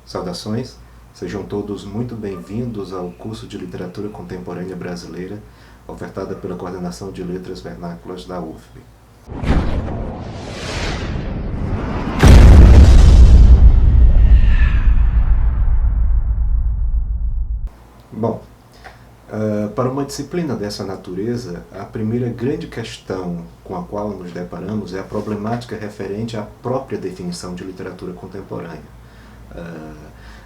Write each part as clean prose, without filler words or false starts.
Saudações, sejam todos muito bem-vindos ao curso de Literatura Contemporânea Brasileira, ofertada pela Coordenação de Letras Vernáculas da UFB. Bom, para uma disciplina dessa natureza, a primeira grande questão com a qual nos deparamos é a problemática referente à própria definição de literatura contemporânea.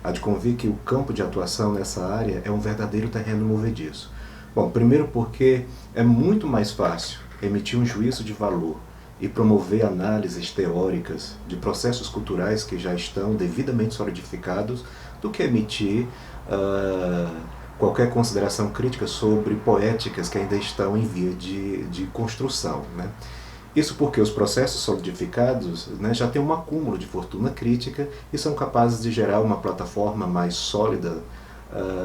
Há de convir que o campo de atuação nessa área é um verdadeiro terreno movediço. Bom, primeiro porque é muito mais fácil emitir um juízo de valor e promover análises teóricas de processos culturais que já estão devidamente solidificados do que emitir qualquer consideração crítica sobre poéticas que ainda estão em via de construção, né? Isso porque os processos solidificados, né, já têm um acúmulo de fortuna crítica e são capazes de gerar uma plataforma mais sólida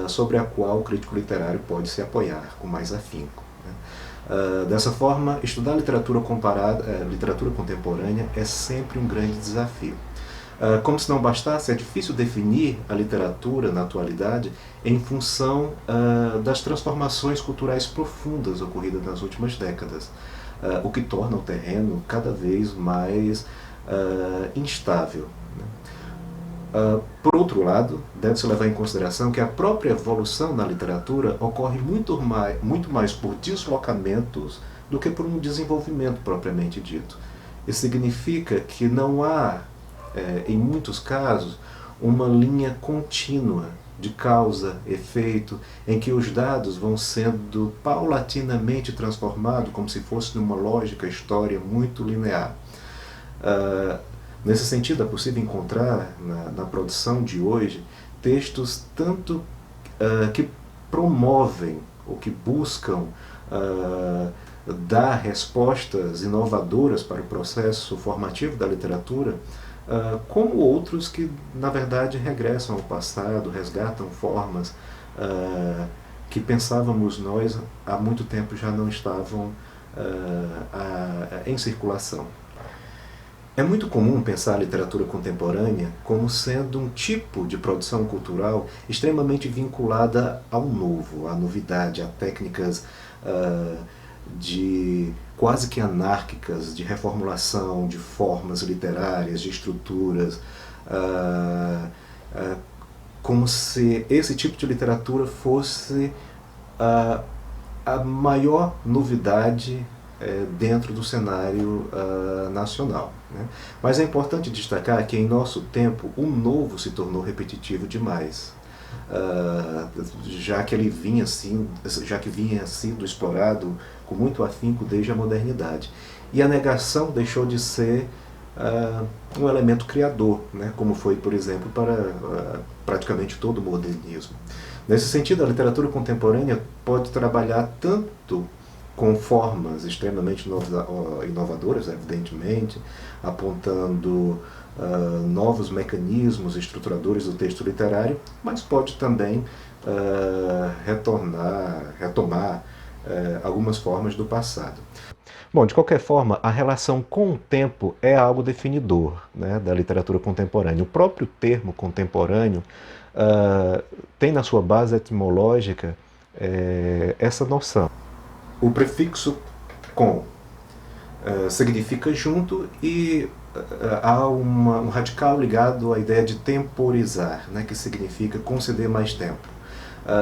sobre a qual o crítico literário pode se apoiar com mais afinco, né? Dessa forma, estudar literatura contemporânea é sempre um grande desafio. Como se não bastasse, é difícil definir a literatura na atualidade em função das transformações culturais profundas ocorridas nas últimas décadas, o que torna o terreno cada vez mais instável, né? Por outro lado, deve-se levar em consideração que a própria evolução na literatura ocorre muito mais por deslocamentos do que por um desenvolvimento propriamente dito. Isso significa que não há, em muitos casos, uma linha contínua de causa, efeito, em que os dados vão sendo paulatinamente transformados como se fosse numa lógica história muito linear. Nesse sentido, é possível encontrar na produção de hoje textos tanto que promovem ou que buscam dar respostas inovadoras para o processo formativo da literatura, como outros que, na verdade, regressam ao passado, resgatam formas que pensávamos nós há muito tempo já não estavam em circulação. É muito comum pensar a literatura contemporânea como sendo um tipo de produção cultural extremamente vinculada ao novo, à novidade, a técnicas quase que anárquicas de reformulação de formas literárias, de estruturas, como se esse tipo de literatura fosse a maior novidade dentro do cenário nacional, né? Mas é importante destacar que em nosso tempo o novo se tornou repetitivo demais, já que vinha sendo explorado com muito afinco desde a modernidade. E a negação deixou de ser um elemento criador, né, como foi, por exemplo, para praticamente todo o modernismo. Nesse sentido, a literatura contemporânea pode trabalhar tanto com formas extremamente inovadoras, evidentemente, apontando novos mecanismos estruturadores do texto literário, mas pode também retomar algumas formas do passado. Bom, de qualquer forma, a relação com o tempo é algo definidor, né, da literatura contemporânea. O próprio termo contemporâneo tem na sua base etimológica essa noção. O prefixo com significa junto e há um radical ligado à ideia de temporizar, né, que significa conceder mais tempo.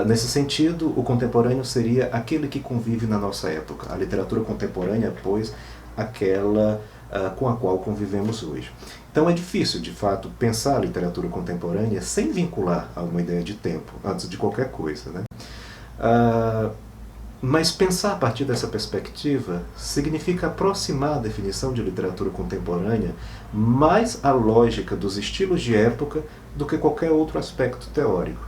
Nesse sentido, o contemporâneo seria aquele que convive na nossa época. A literatura contemporânea, pois, aquela com a qual convivemos hoje. Então é difícil, de fato, pensar a literatura contemporânea sem vincular a uma ideia de tempo, antes de qualquer coisa, né? Mas pensar a partir dessa perspectiva significa aproximar a definição de literatura contemporânea mais à lógica dos estilos de época do que qualquer outro aspecto teórico.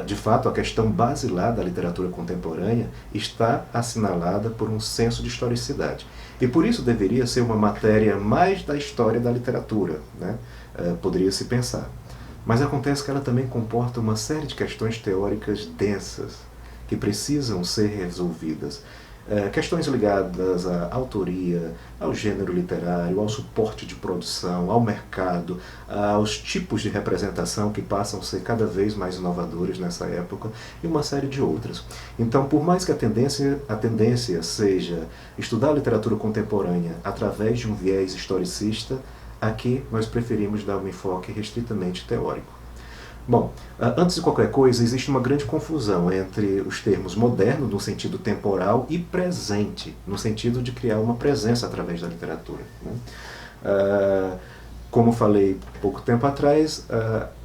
De fato, a questão basilar da literatura contemporânea está assinalada por um senso de historicidade. E por isso deveria ser uma matéria mais da história da literatura, né? Poderia-se pensar. Mas acontece que ela também comporta uma série de questões teóricas densas, que precisam ser resolvidas. Questões ligadas à autoria, ao gênero literário, ao suporte de produção, ao mercado, aos tipos de representação que passam a ser cada vez mais inovadores nessa época e uma série de outras. Então, por mais que a tendência seja estudar a literatura contemporânea através de um viés historicista, aqui nós preferimos dar um enfoque restritamente teórico. Bom, antes de qualquer coisa, existe uma grande confusão entre os termos moderno, no sentido temporal, e presente, no sentido de criar uma presença através da literatura, né? Como falei pouco tempo atrás,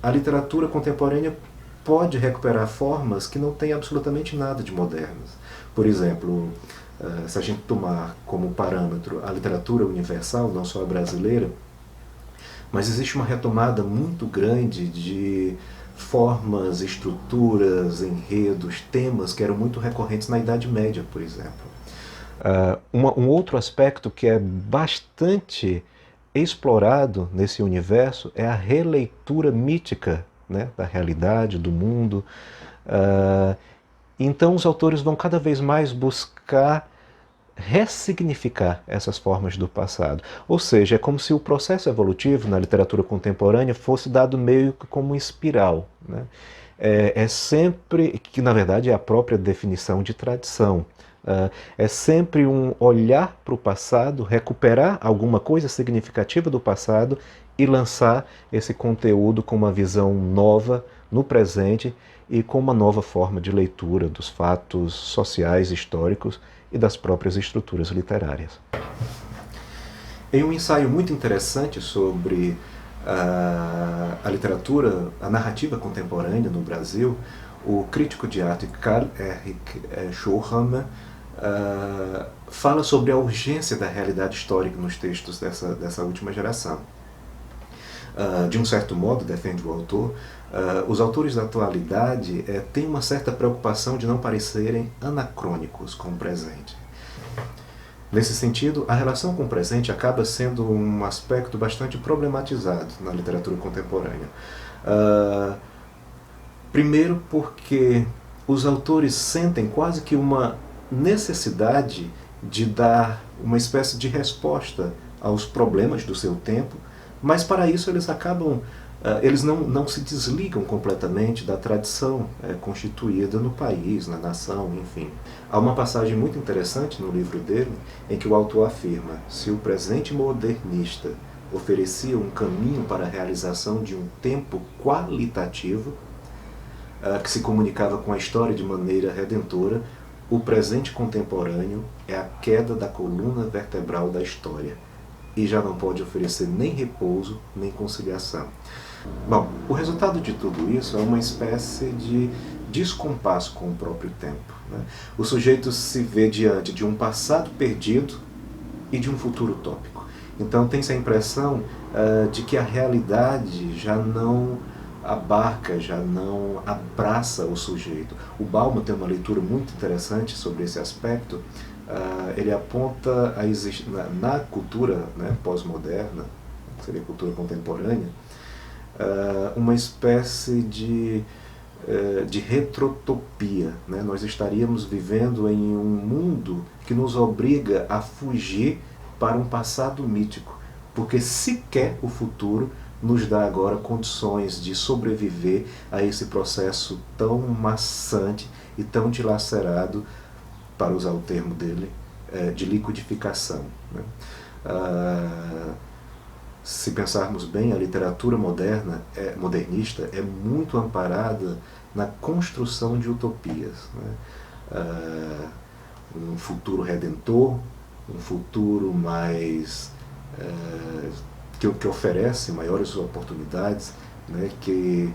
a literatura contemporânea pode recuperar formas que não têm absolutamente nada de modernas. Por exemplo, se a gente tomar como parâmetro a literatura universal, não só a brasileira, mas existe uma retomada muito grande de formas, estruturas, enredos, temas que eram muito recorrentes na Idade Média, por exemplo. Um outro aspecto que é bastante explorado nesse universo é a releitura mítica, né, da realidade, do mundo. Então os autores vão cada vez mais buscar ressignificar essas formas do passado. Ou seja, é como se o processo evolutivo na literatura contemporânea fosse dado meio que como uma espiral, né? É sempre, que na verdade é a própria definição de tradição. É sempre um olhar para o passado, recuperar alguma coisa significativa do passado e lançar esse conteúdo com uma visão nova no presente e com uma nova forma de leitura dos fatos sociais, históricos e das próprias estruturas literárias. Em um ensaio muito interessante sobre a literatura, a narrativa contemporânea no Brasil, o crítico de arte Karl-Erik Schohamer fala sobre a urgência da realidade histórica nos textos dessa última geração. De um certo modo, defende o autor, os autores da atualidade têm uma certa preocupação de não parecerem anacrônicos com o presente. Nesse sentido, a relação com o presente acaba sendo um aspecto bastante problematizado na literatura contemporânea. Primeiro porque os autores sentem quase que uma necessidade de dar uma espécie de resposta aos problemas do seu tempo, mas para isso eles acabam, eles não se desligam completamente da tradição constituída no país, na nação, enfim. Há uma passagem muito interessante no livro dele em que o autor afirma: se o presente modernista oferecia um caminho para a realização de um tempo qualitativo, que se comunicava com a história de maneira redentora, o presente contemporâneo é a queda da coluna vertebral da história e já não pode oferecer nem repouso, nem conciliação. Bom, o resultado de tudo isso é uma espécie de descompasso com o próprio tempo, né? O sujeito se vê diante de um passado perdido e de um futuro utópico. Então tem-se a impressão de que a realidade já não abarca, já não abraça o sujeito. O Bauman tem uma leitura muito interessante sobre esse aspecto. Ele aponta na cultura, né, pós-moderna, que seria a cultura contemporânea, uma espécie de retrotopia, né? Nós estaríamos vivendo em um mundo que nos obriga a fugir para um passado mítico, porque sequer o futuro nos dá agora condições de sobreviver a esse processo tão maçante e tão dilacerado, para usar o termo dele, de liquidificação, né? Se pensarmos bem, a literatura modernista é muito amparada na construção de utopias, né? Um futuro redentor, um futuro mais que oferece maiores oportunidades, né? Que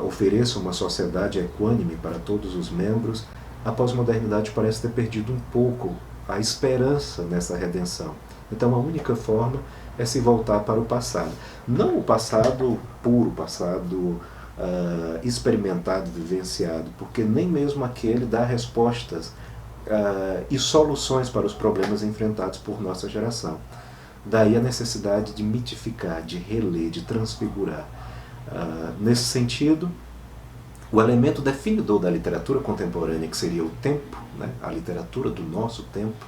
ofereça uma sociedade equânime para todos os membros. A pós-modernidade parece ter perdido um pouco a esperança nessa redenção. Então a única forma é se voltar para o passado. Não o passado puro, o passado experimentado, vivenciado, porque nem mesmo aquele dá respostas e soluções para os problemas enfrentados por nossa geração. Daí a necessidade de mitificar, de reler, de transfigurar. Nesse sentido, O elemento definidor da literatura contemporânea, que seria o tempo, né, a literatura do nosso tempo,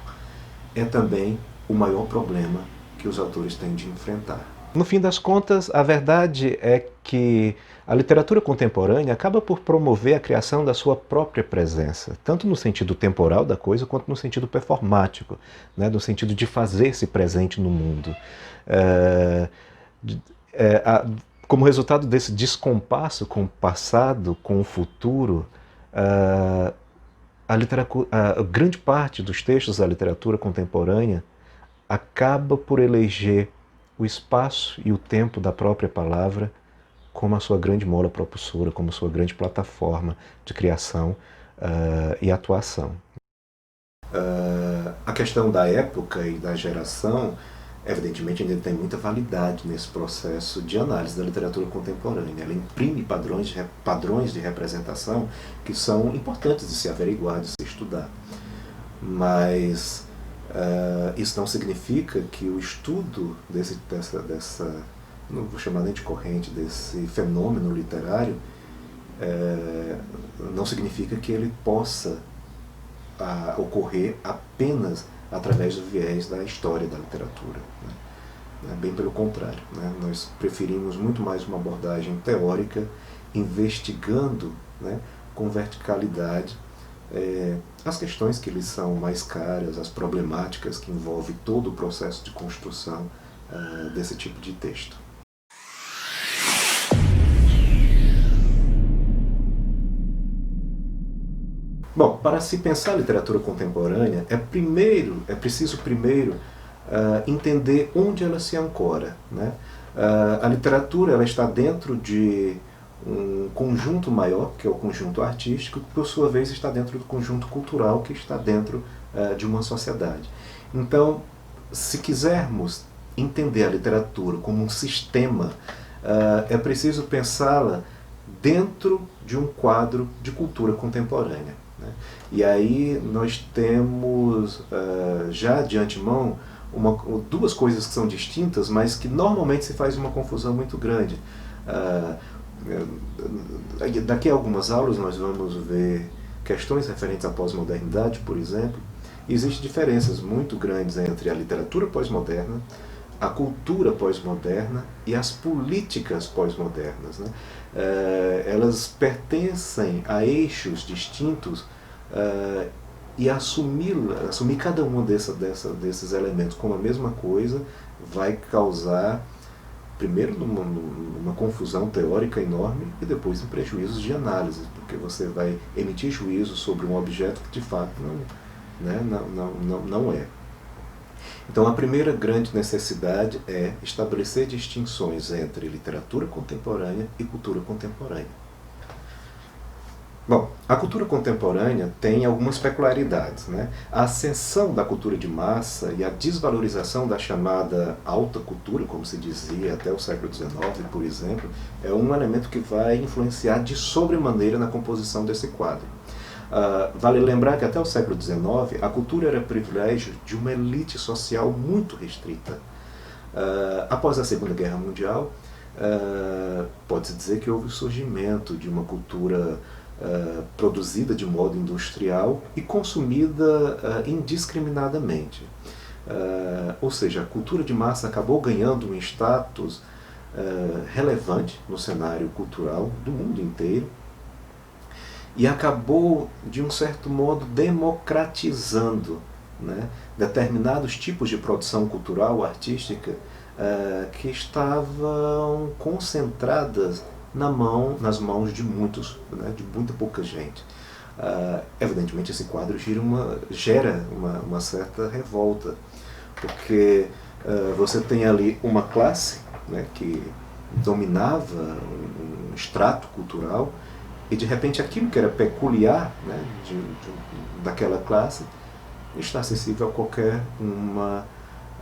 é também o maior problema que os autores têm de enfrentar. No fim das contas, a verdade é que a literatura contemporânea acaba por promover a criação da sua própria presença, tanto no sentido temporal da coisa, quanto no sentido performático, né, no sentido de fazer-se presente no mundo. Como resultado desse descompasso com o passado, com o futuro, a grande parte dos textos da literatura contemporânea acaba por eleger o espaço e o tempo da própria palavra como a sua grande mola propulsora, como a sua grande plataforma de criação e atuação. A questão da época e da geração, evidentemente, ainda tem muita validade nesse processo de análise da literatura contemporânea. Ela imprime padrões de representação que são importantes de se averiguar, de se estudar. Mas isso não significa que o estudo dessa não vou chamar nem de corrente, desse fenômeno literário, não significa que ele possa ocorrer apenas através do viés da história da literatura. Né? Bem pelo contrário, né? Nós preferimos muito mais uma abordagem teórica, investigando, né, com verticalidade as questões que lhes são mais caras, as problemáticas que envolvem todo o processo de construção desse tipo de texto. Bom, para se pensar a literatura contemporânea, é preciso primeiro entender onde ela se ancora, né? A literatura ela está dentro de um conjunto maior, que é o conjunto artístico, que por sua vez está dentro do conjunto cultural, que está dentro de uma sociedade. Então, se quisermos entender a literatura como um sistema, é preciso pensá-la dentro de um quadro de cultura contemporânea. E aí nós temos já de antemão duas coisas que são distintas, mas que normalmente se faz uma confusão muito grande. Daqui a algumas aulas nós vamos ver questões referentes à pós-modernidade, por exemplo. Existem diferenças muito grandes entre a literatura pós-moderna, a cultura pós-moderna e as políticas pós-modernas, né? Elas pertencem a eixos distintos e assumir cada um desses elementos como a mesma coisa vai causar, primeiro, uma confusão teórica enorme e depois em prejuízos de análise, porque você vai emitir juízo sobre um objeto que de fato não é. Então, a primeira grande necessidade é estabelecer distinções entre literatura contemporânea e cultura contemporânea. Bom, a cultura contemporânea tem algumas peculiaridades, né? A ascensão da cultura de massa e a desvalorização da chamada alta cultura, como se dizia até o século XIX, por exemplo, é um elemento que vai influenciar de sobremaneira na composição desse quadro. Vale lembrar que até o século XIX a cultura era privilégio de uma elite social muito restrita. Após a Segunda Guerra Mundial, pode-se dizer que houve o surgimento de uma cultura produzida de modo industrial e consumida indiscriminadamente. Ou seja, a cultura de massa acabou ganhando um status relevante no cenário cultural do mundo inteiro e acabou, de um certo modo, democratizando, né, determinados tipos de produção cultural, artística, que estavam concentradas nas mãos de muitos, né, de muita pouca gente. Evidentemente esse quadro gera uma certa revolta, porque você tem ali uma classe, né, que dominava um extrato cultural e de repente aquilo que era peculiar, né, daquela classe está acessível a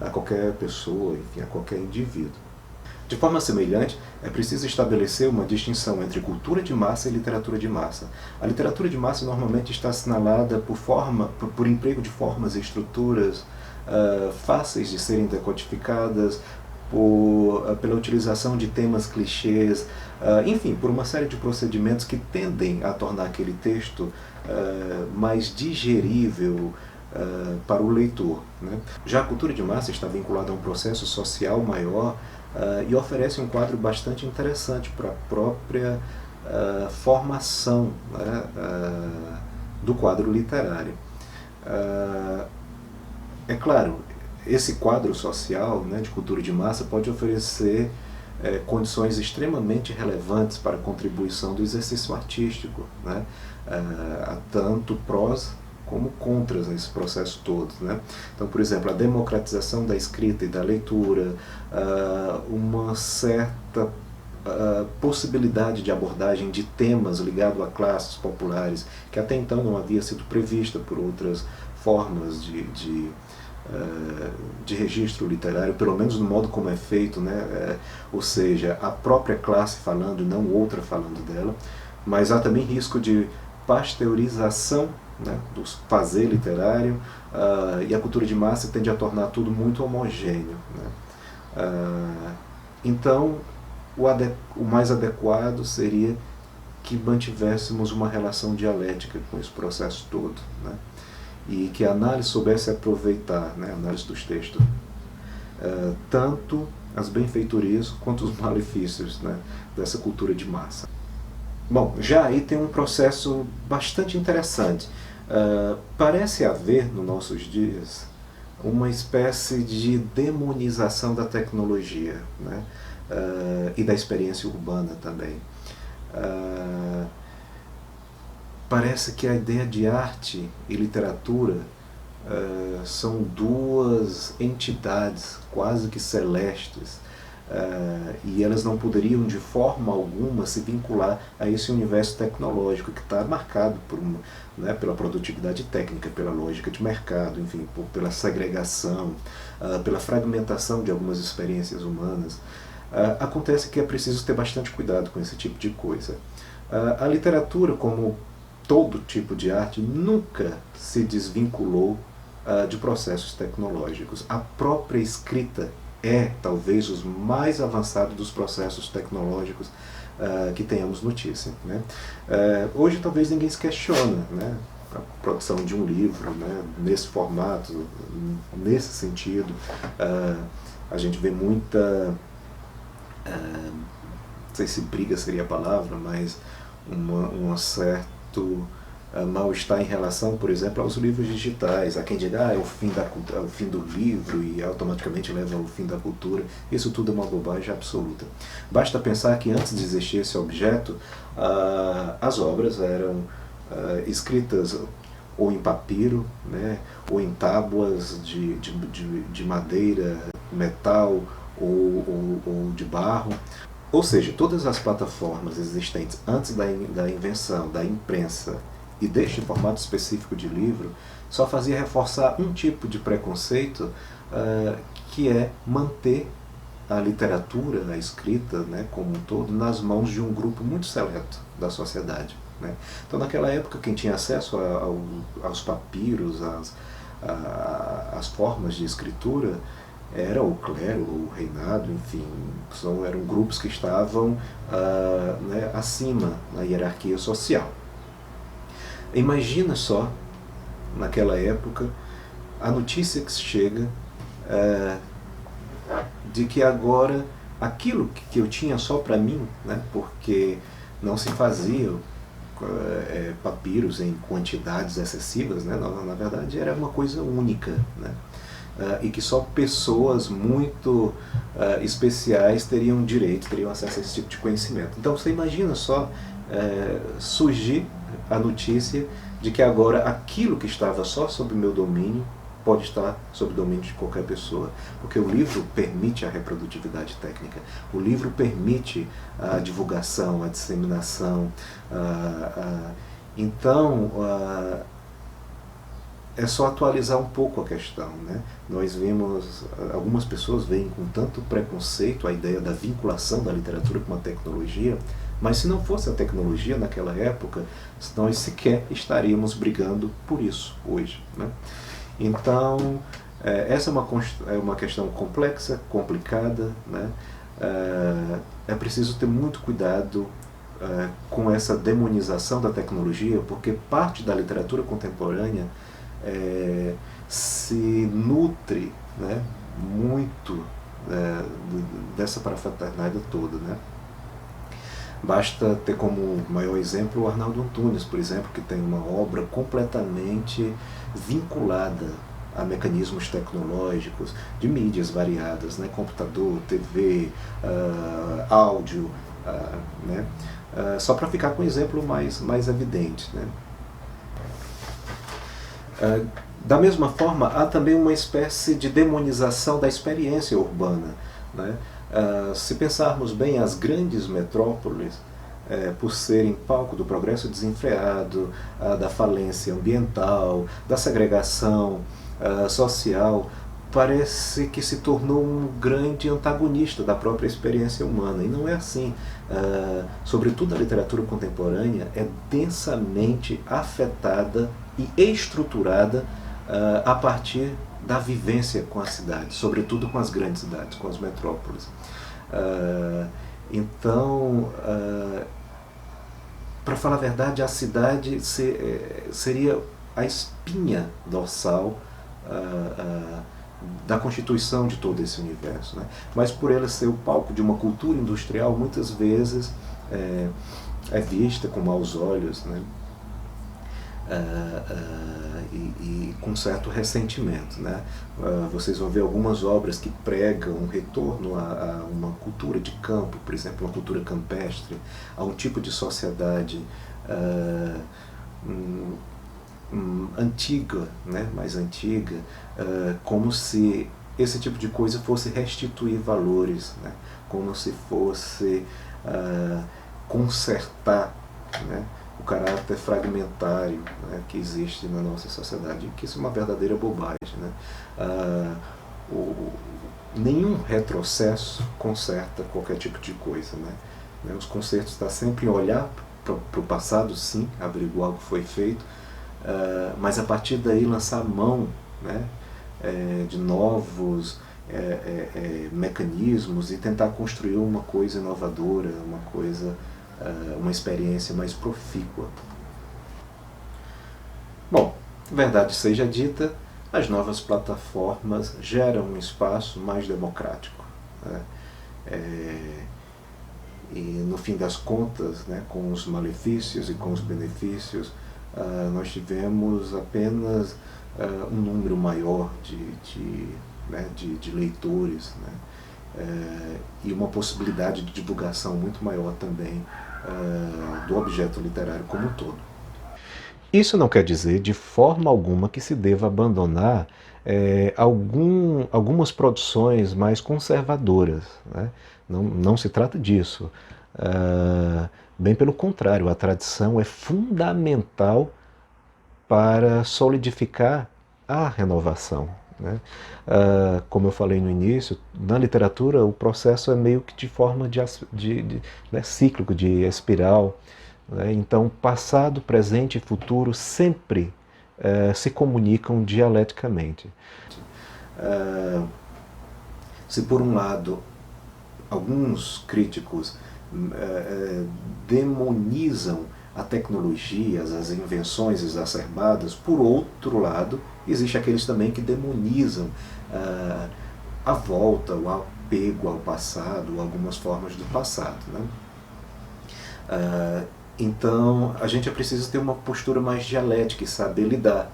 qualquer pessoa, enfim, a qualquer indivíduo. De forma semelhante, é preciso estabelecer uma distinção entre cultura de massa e literatura de massa. A literatura de massa normalmente está assinalada por emprego de formas e estruturas fáceis de serem decodificadas, pela utilização de temas clichês, enfim, por uma série de procedimentos que tendem a tornar aquele texto mais digerível para o leitor, né? Já a cultura de massa está vinculada a um processo social maior e oferece um quadro bastante interessante para a própria formação, né, do quadro literário. É claro, esse quadro social, né, de cultura de massa pode oferecer condições extremamente relevantes para a contribuição do exercício artístico, né, tanto prós como contras nesse processo todo, né? Então, por exemplo, a democratização da escrita e da leitura, uma certa possibilidade de abordagem de temas ligados a classes populares que até então não havia sido prevista por outras formas de registro literário, pelo menos no modo como é feito, né? Ou seja, a própria classe falando e não outra falando dela, mas há também risco de pasteurização, né, do fazer literário, e a cultura de massa tende a tornar tudo muito homogêneo, né? Então, o mais adequado seria que mantivéssemos uma relação dialética com esse processo todo, né? E que a análise soubesse aproveitar, né, a análise dos textos, tanto as benfeitorias quanto os malefícios, né, dessa cultura de massa. Bom, já aí tem um processo bastante interessante. Parece haver, nos nossos dias, uma espécie de demonização da tecnologia, né? E da experiência urbana também. Parece que a ideia de arte e literatura são duas entidades quase que celestes, e elas não poderiam de forma alguma se vincular a esse universo tecnológico que está marcado por né, pela produtividade técnica, pela lógica de mercado, enfim, pela segregação, pela fragmentação de algumas experiências humanas. Acontece que é preciso ter bastante cuidado com esse tipo de coisa. A literatura, como todo tipo de arte, nunca se desvinculou de processos tecnológicos. A própria escrita é talvez os mais avançados dos processos tecnológicos que tenhamos notícia, né? Hoje talvez ninguém se questiona, né, a produção de um livro, né, nesse formato, nesse sentido. A gente vê muita, não sei se briga seria a palavra, mas um certo mal-estar em relação, por exemplo, aos livros digitais. Há quem diga, é o fim do livro e automaticamente leva ao fim da cultura. Isso tudo é uma bobagem absoluta. Basta pensar que antes de existir esse objeto, as obras eram escritas ou em papiro, né, ou em tábuas de madeira, metal ou de barro. Ou seja, todas as plataformas existentes antes da invenção da imprensa e deste formato específico de livro só fazia reforçar um tipo de preconceito, que é manter a literatura, a escrita, né, como um todo, nas mãos de um grupo muito seleto da sociedade, né? Então, naquela época, quem tinha acesso aos papiros, às formas de escritura, era o clero, o reinado, enfim, eram grupos que estavam né, acima na hierarquia social. Imagina só, naquela época, a notícia que chega de que agora aquilo que eu tinha só para mim, né, porque não se fazia papiros em quantidades excessivas, né, na verdade era uma coisa única, né, e que só pessoas muito especiais teriam direito, teriam acesso a esse tipo de conhecimento. Então você imagina só surgir a notícia de que agora aquilo que estava só sob meu domínio pode estar sob o domínio de qualquer pessoa, porque o livro permite a reprodutividade técnica, o livro permite a divulgação, a disseminação. Então, é só atualizar um pouco a questão, né? Nós vimos, algumas pessoas veem com tanto preconceito a ideia da vinculação da literatura com a tecnologia, mas se não fosse a tecnologia naquela época, nós sequer estaríamos brigando por isso hoje, né? Então, Essa é uma questão complexa, complicada, né? É preciso ter muito cuidado com essa demonização da tecnologia, porque parte da literatura contemporânea se nutre, né, muito dessa parafernália toda, né? Basta ter como maior exemplo o Arnaldo Antunes, por exemplo, que tem uma obra completamente vinculada a mecanismos tecnológicos de mídias variadas, né? Computador, TV, áudio, né? Só para ficar com um exemplo mais evidente, né? Da mesma forma, há também uma espécie de demonização da experiência urbana, né? Se pensarmos bem, as grandes metrópoles, por serem palco do progresso desenfreado, da falência ambiental, da segregação social, parece que se tornou um grande antagonista da própria experiência humana. E não é assim. Sobretudo a literatura contemporânea é densamente afetada e estruturada a partir da vivência com a cidade, sobretudo com as grandes cidades, com as metrópoles. Então, para falar a verdade, a cidade seria a espinha dorsal da constituição de todo esse universo, né? Mas por ela ser o palco de uma cultura industrial, muitas vezes é vista com maus olhos, né? E com certo ressentimento, né? Vocês vão ver algumas obras que pregam um retorno a uma cultura de campo, por exemplo, uma cultura campestre, a um tipo de sociedade antiga, né? Mais antiga, como se esse tipo de coisa fosse restituir valores, né? Como se fosse consertar, né, o caráter fragmentário, né, que existe na nossa sociedade, que isso é uma verdadeira bobagem, né? Nenhum retrocesso conserta qualquer tipo de coisa, né? Os consertos estão sempre em olhar para o passado, sim, averiguar o que foi feito, mas a partir daí lançar mão, né, de novos mecanismos e tentar construir uma coisa inovadora, uma experiência mais profícua. Bom, verdade seja dita, as novas plataformas geram um espaço mais democrático, né? E no fim das contas, né, com os malefícios e com os benefícios, nós tivemos apenas um número maior de leitores, né? E uma possibilidade de divulgação muito maior também do objeto literário como um todo. Isso não quer dizer de forma alguma que se deva abandonar algumas produções mais conservadoras, né? Não se trata disso. Bem pelo contrário, a tradição é fundamental para solidificar a renovação, né? Como eu falei no início, na literatura o processo é meio que de forma né, cíclico, de espiral, né? Então passado, presente e futuro sempre se comunicam dialeticamente. Se por um lado alguns críticos demonizam a tecnologia, as invenções exacerbadas, por outro lado, existe aqueles também que demonizam a volta, o apego ao passado, algumas formas do passado, né? Então, a gente precisa ter uma postura mais dialética e saber lidar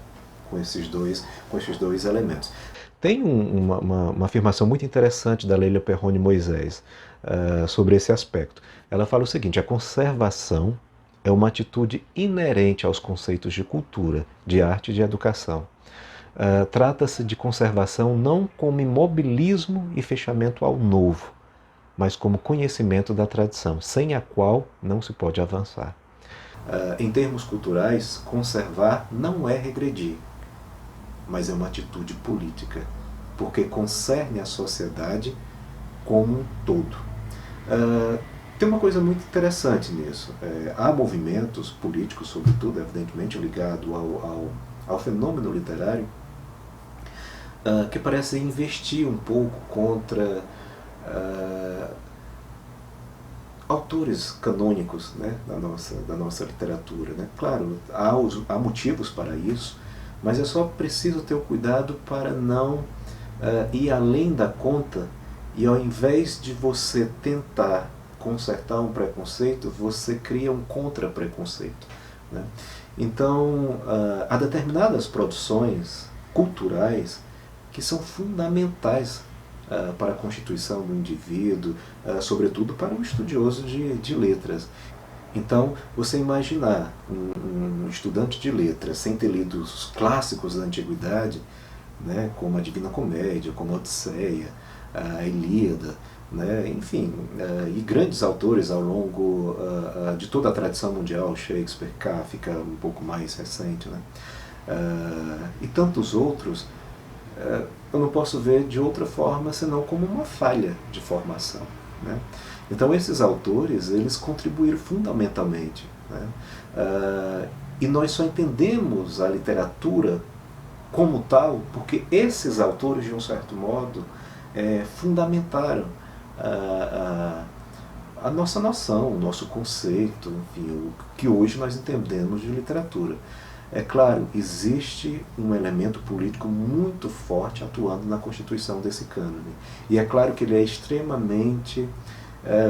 com esses dois elementos. Tem uma afirmação muito interessante da Leila Perrone Moisés sobre esse aspecto. Ela fala o seguinte: a conservação é uma atitude inerente aos conceitos de cultura, de arte e de educação. Trata-se de conservação não como imobilismo e fechamento ao novo, mas como conhecimento da tradição, sem a qual não se pode avançar. Em termos culturais, conservar não é regredir, mas é uma atitude política, porque concerne a sociedade como um todo. Tem uma coisa muito interessante nisso. Há movimentos políticos, sobretudo, evidentemente, ligados ao fenômeno literário, que parece investir um pouco contra uh, autores canônicos, né, da nossa literatura. Né? Claro, há motivos para isso, mas é só preciso ter o cuidado para não ir além da conta e, ao invés de você tentar consertar um preconceito, você cria um contra-preconceito. Né? Então, há determinadas produções culturais que são fundamentais para a constituição do indivíduo, sobretudo para um estudioso de letras. Então, você imaginar um estudante de letras sem ter lido os clássicos da antiguidade, né, como a Divina Comédia, como a Odisseia, a Ilíada, né, enfim, e grandes autores ao longo de toda a tradição mundial, Shakespeare, Kafka, um pouco mais recente, né, e tantos outros, eu não posso ver de outra forma senão como uma falha de formação. Né? Então esses autores, eles contribuíram fundamentalmente. Né? E nós só entendemos a literatura como tal porque esses autores, de um certo modo, fundamentaram a nossa noção, o nosso conceito, enfim, o que hoje nós entendemos de literatura. É claro, existe um elemento político muito forte atuando na constituição desse cânone. E é claro que ele é extremamente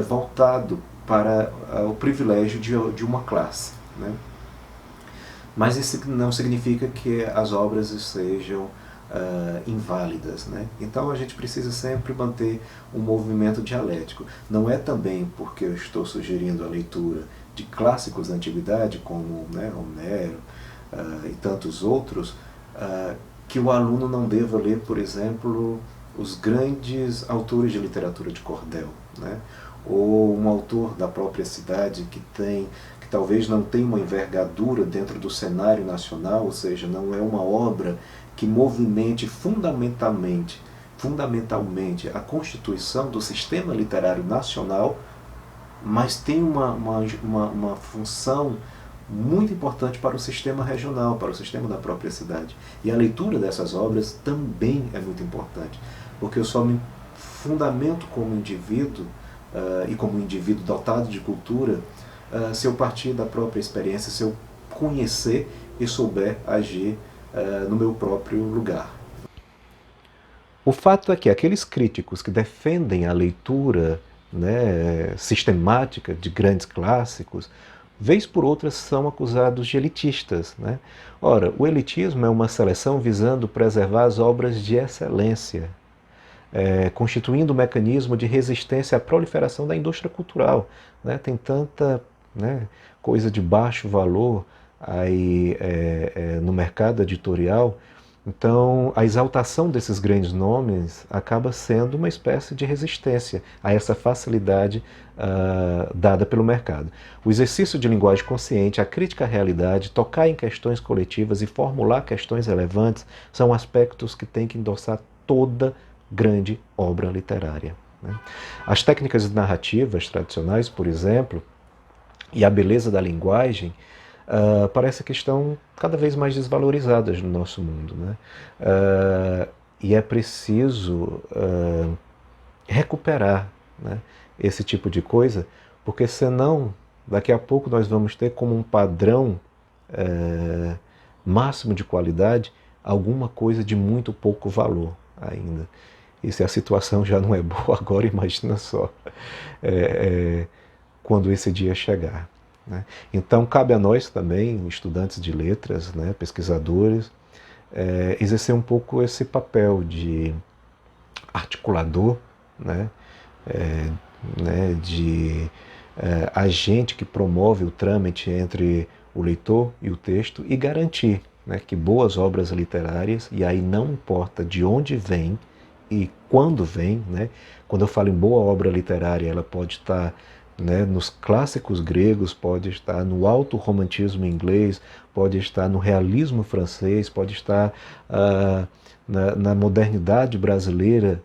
voltado para o privilégio de uma classe. Né? Mas isso não significa que as obras sejam inválidas. Né? Então a gente precisa sempre manter um movimento dialético. Não é também porque eu estou sugerindo a leitura de clássicos da antiguidade, como, né, Homero, e tantos outros, que o aluno não deva ler, por exemplo, os grandes autores de literatura de cordel, né? Ou um autor da própria cidade que talvez não tenha uma envergadura dentro do cenário nacional, ou seja, não é uma obra que movimente fundamentalmente a constituição do sistema literário nacional, mas tem uma função muito importante para o sistema regional, para o sistema da própria cidade. E a leitura dessas obras também é muito importante, porque eu só me fundamento como indivíduo, e como indivíduo dotado de cultura, se eu partir da própria experiência, se eu conhecer e souber agir no meu próprio lugar. O fato é que aqueles críticos que defendem a leitura, né, sistemática de grandes clássicos, vez por outra são acusados de elitistas. Né? Ora, o elitismo é uma seleção visando preservar as obras de excelência, constituindo um mecanismo de resistência à proliferação da indústria cultural. Né? Tem tanta, né, coisa de baixo valor aí, no mercado editorial. Então, a exaltação desses grandes nomes acaba sendo uma espécie de resistência a essa facilidade dada pelo mercado. O exercício de linguagem consciente, a crítica à realidade, tocar em questões coletivas e formular questões relevantes são aspectos que têm que endossar toda grande obra literária. Né? As técnicas narrativas tradicionais, por exemplo, e a beleza da linguagem, parece que estão cada vez mais desvalorizadas no nosso mundo. Né? E é preciso recuperar, né, esse tipo de coisa, porque senão daqui a pouco nós vamos ter como um padrão máximo de qualidade alguma coisa de muito pouco valor ainda. E se a situação já não é boa agora, imagina só quando esse dia chegar. Né? Então, cabe a nós também, estudantes de letras, né, pesquisadores, exercer um pouco esse papel de articulador, né, de agente que promove o trâmite entre o leitor e o texto e garantir, né, que boas obras literárias, e aí não importa de onde vem e quando vem, né, quando eu falo em boa obra literária, ela pode estar, né, nos clássicos gregos, pode estar no alto romantismo inglês, pode estar no realismo francês, pode estar na modernidade brasileira,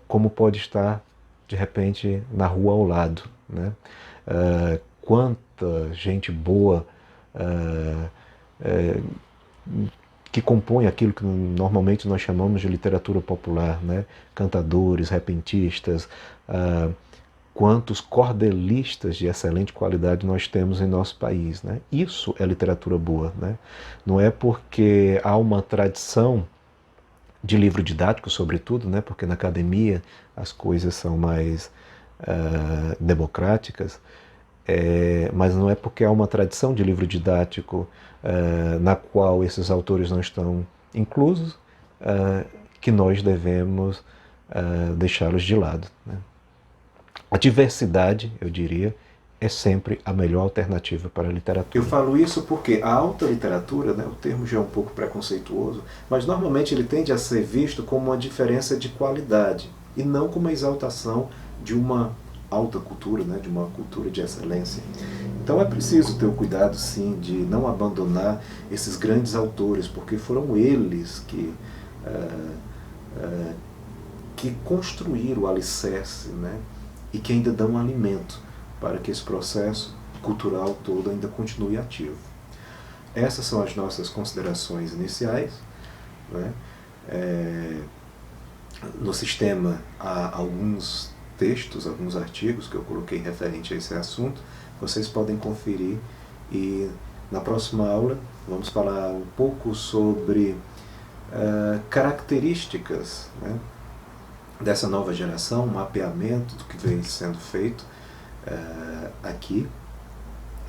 como pode estar, de repente, na rua ao lado. Né? Quanta gente boa que compõem aquilo que normalmente nós chamamos de literatura popular, né? Cantadores, repentistas, quantos cordelistas de excelente qualidade nós temos em nosso país, né? Isso é literatura boa, né? Não é porque há uma tradição de livro didático, sobretudo, né? Porque na academia as coisas são mais democráticas, mas não é porque há uma tradição de livro didático na qual esses autores não estão inclusos que nós devemos deixá-los de lado, né? A diversidade, eu diria, é sempre a melhor alternativa para a literatura. Eu falo isso porque a alta literatura, né, o termo já é um pouco preconceituoso, mas normalmente ele tende a ser visto como uma diferença de qualidade e não como uma exaltação de uma alta cultura, né, de uma cultura de excelência. Então é preciso ter o cuidado, sim, de não abandonar esses grandes autores, porque foram eles que construíram o alicerce, né, e que ainda dão alimento para que esse processo cultural todo ainda continue ativo. Essas são as nossas considerações iniciais, né? No sistema há alguns textos, alguns artigos que eu coloquei referente a esse assunto, vocês podem conferir, e na próxima aula vamos falar um pouco sobre características, né, dessa nova geração, um mapeamento do que vem sendo feito aqui,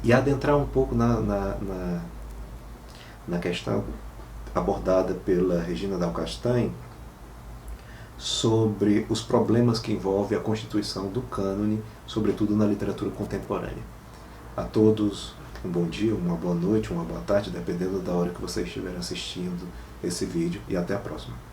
e adentrar um pouco na questão abordada pela Regina Dalcastanho sobre os problemas que envolvem a constituição do cânone, sobretudo na literatura contemporânea. A todos um bom dia, uma boa noite, uma boa tarde, dependendo da hora que vocês estiverem assistindo esse vídeo, e até a próxima.